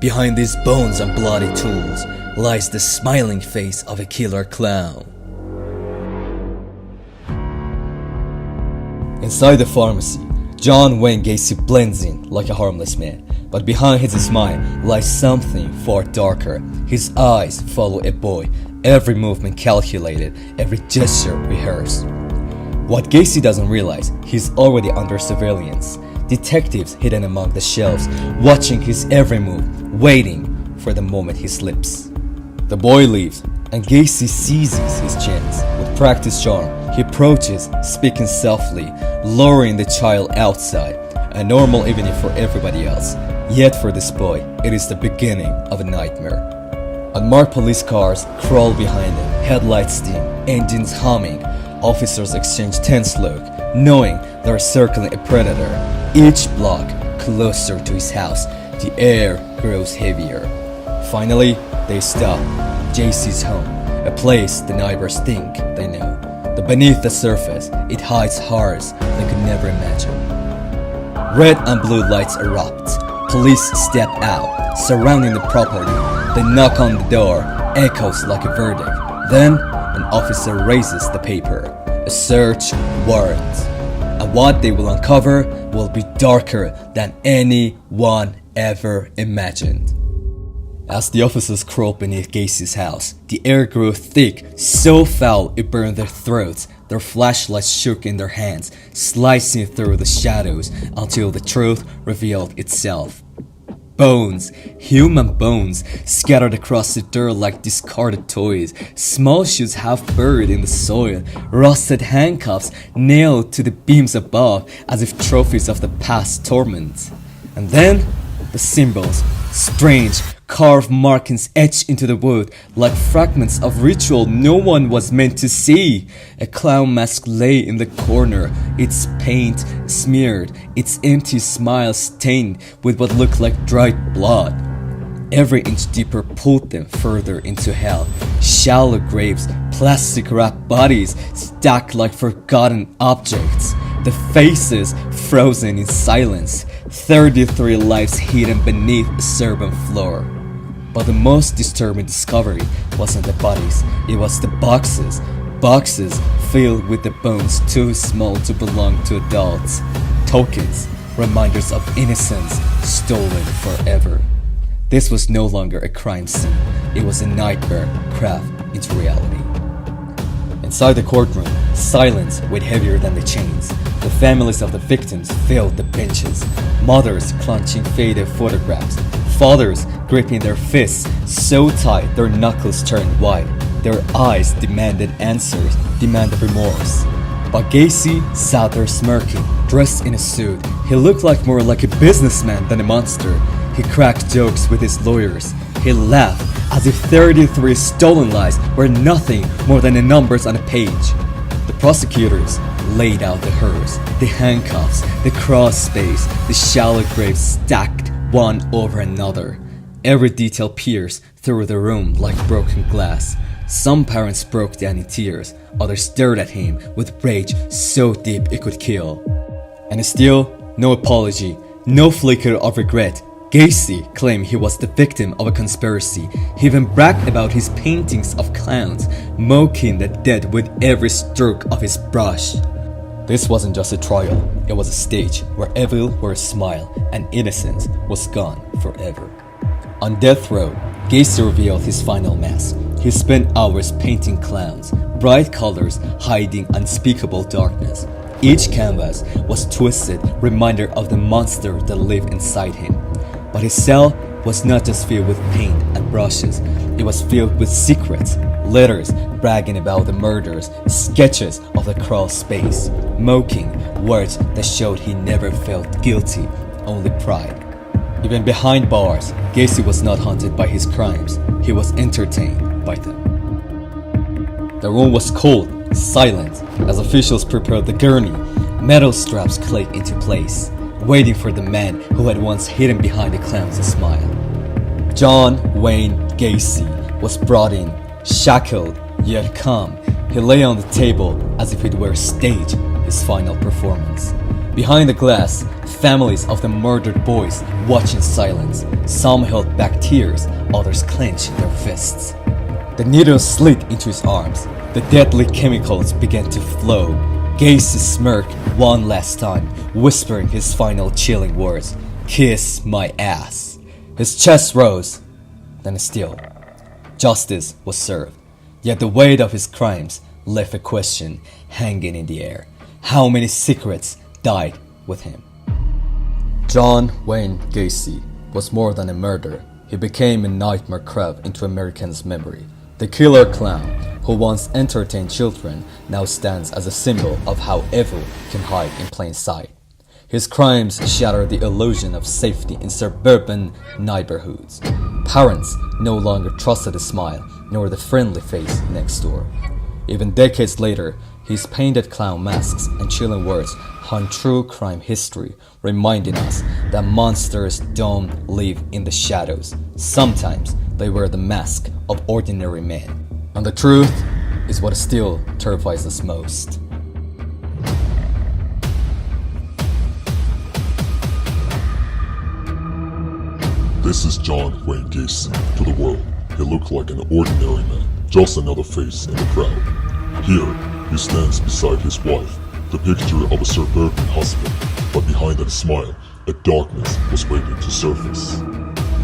Behind these bones and bloody tools lies the smiling face of a killer clown. Inside the pharmacy, John Wayne Gacy blends in like a harmless man, but behind his smile lies something far darker. His eyes follow a boy, every movement calculated, every gesture rehearsed. What Gacy doesn't realize, he's already under surveillance. Detectives hidden among the shelves, watching his every move, waiting for the moment he slips. The boy leaves, and Gacy seizes his chance. With practiced charm, he approaches, speaking softly, luring the child outside, a normal evening for everybody else. Yet for this boy, it is the beginning of a nightmare. Unmarked police cars crawl behind him, headlights dim, engines humming. Officers exchange tense look, knowing they're circling a predator. Each block closer to his house, the air grows heavier. Finally, they stop. JC's home, a place the neighbors think they know. But beneath the surface, it hides horrors they could never imagine. Red and blue lights erupt. Police step out, surrounding the property. They knock on the door, echoes like a verdict. Then, an officer raises the paper. A search warrant. And what they will uncover will be darker than anyone ever imagined. As the officers crawled beneath Gacy's house, the air grew thick, so foul it burned their throats. Their flashlights shook in their hands, slicing through the shadows until the truth revealed itself. Bones, human bones, scattered across the dirt like discarded toys, small shoes half buried in the soil, rusted handcuffs nailed to the beams above as if trophies of the past torment. And then, the symbols, strange, carved markings etched into the wood like fragments of ritual no one was meant to see. A clown mask lay in the corner, its paint smeared, its empty smile stained with what looked like dried blood. Every inch deeper pulled them further into hell. Shallow graves, plastic wrapped bodies stacked like forgotten objects. The faces frozen in silence, 33 lives hidden beneath a serpent floor. But the most disturbing discovery wasn't the bodies, it was the boxes. Boxes filled with the bones too small to belong to adults. Tokens, reminders of innocence stolen forever. This was no longer a crime scene, it was a nightmare crafted into reality. Inside the courtroom, silence weighed heavier than the chains. The families of the victims filled the benches, mothers clutching faded photographs, fathers gripping their fists so tight their knuckles turned white. Their eyes demanded answers, demanded remorse. But Gacy sat there smirking, dressed in a suit. He looked more like a businessman than a monster. He cracked jokes with his lawyers. He laughed as if 33 stolen lives were nothing more than the numbers on a page. The prosecutors laid out the hers, the handcuffs, the crawlspace, the shallow graves stacked one over another. Every detail pierced through the room like broken glass. Some parents broke down in tears, others stared at him with rage so deep it could kill. And still, no apology, no flicker of regret. Gacy claimed he was the victim of a conspiracy. He even bragged about his paintings of clowns, mocking the dead with every stroke of his brush. This wasn't just a trial, it was a stage where evil wore a smile and innocence was gone forever. On death row, Gacy revealed his final mask. He spent hours painting clowns, bright colors hiding unspeakable darkness. Each canvas was twisted reminder of the monster that lived inside him. But his cell was not just filled with paint and brushes, it was filled with secrets, letters bragging about the murders, sketches of the crawl space, mocking words that showed he never felt guilty, only pride. Even behind bars, Gacy was not haunted by his crimes, he was entertained by them. The room was cold, silent, as officials prepared the gurney. Metal straps clicked into place, waiting for the man who had once hidden behind the clown's smile. John Wayne Gacy was brought in, shackled yet calm. He lay on the table as if it were a stage, his final performance. Behind the glass, families of the murdered boys watch in silence. Some held back tears, others clenched their fists. The needle slid into his arms. The deadly chemicals began to flow. Gacy smirked one last time, whispering his final chilling words, "Kiss my ass." His chest rose, then still. Justice was served, yet the weight of his crimes left a question hanging in the air. How many secrets died with him? John Wayne Gacy was more than a murderer. He became a nightmare carved into Americans' memory. The killer clown, who once entertained children, now stands as a symbol of how evil can hide in plain sight. His crimes shatter the illusion of safety in suburban neighborhoods. Parents no longer trusted a smile, nor the friendly face next door. Even decades later, his painted clown masks and chilling words haunt true crime history, reminding us that monsters don't live in the shadows. Sometimes they wear the mask of ordinary men. And the truth is what still terrifies us most. This is John Wayne Gacy. To the world, he looked like an ordinary man, just another face in the crowd. Here, he stands beside his wife, the picture of a suburban husband, but behind that smile, a darkness was waiting to surface.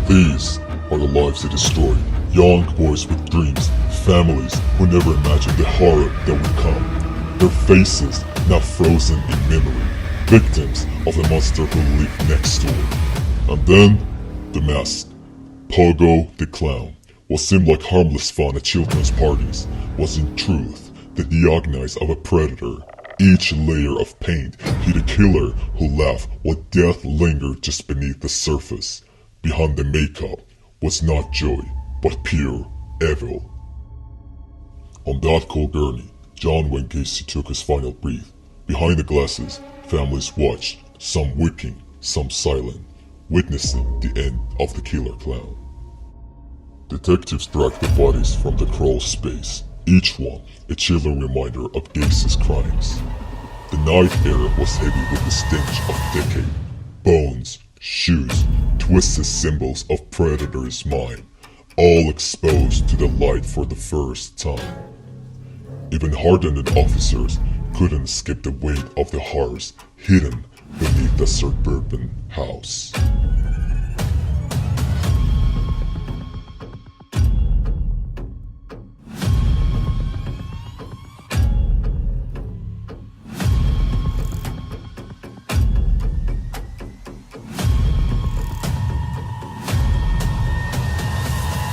These are the lives he destroyed, young boys with dreams, families who never imagined the horror that would come. Their faces now frozen in memory, victims of the monster who lived next door. And then, the mask, Pogo the Clown, what seemed like harmless fun at children's parties, was in truth the diagnosis of a predator. Each layer of paint hid a killer who laughed while death lingered just beneath the surface. Behind the makeup was not joy, but pure evil. On that cold gurney, John Wayne Gacy took his final breath. Behind the glasses, families watched, some weeping, some silent, witnessing the end of the killer clown. Detectives dragged the bodies from the crawl space, each one a chilling reminder of Gacy's crimes. The night air was heavy with the stench of decay, bones, shoes, twisted symbols of predator's mind, all exposed to the light for the first time. Even hardened officers couldn't escape the weight of the horrors hidden beneath the suburban house.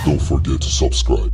Don't forget to subscribe.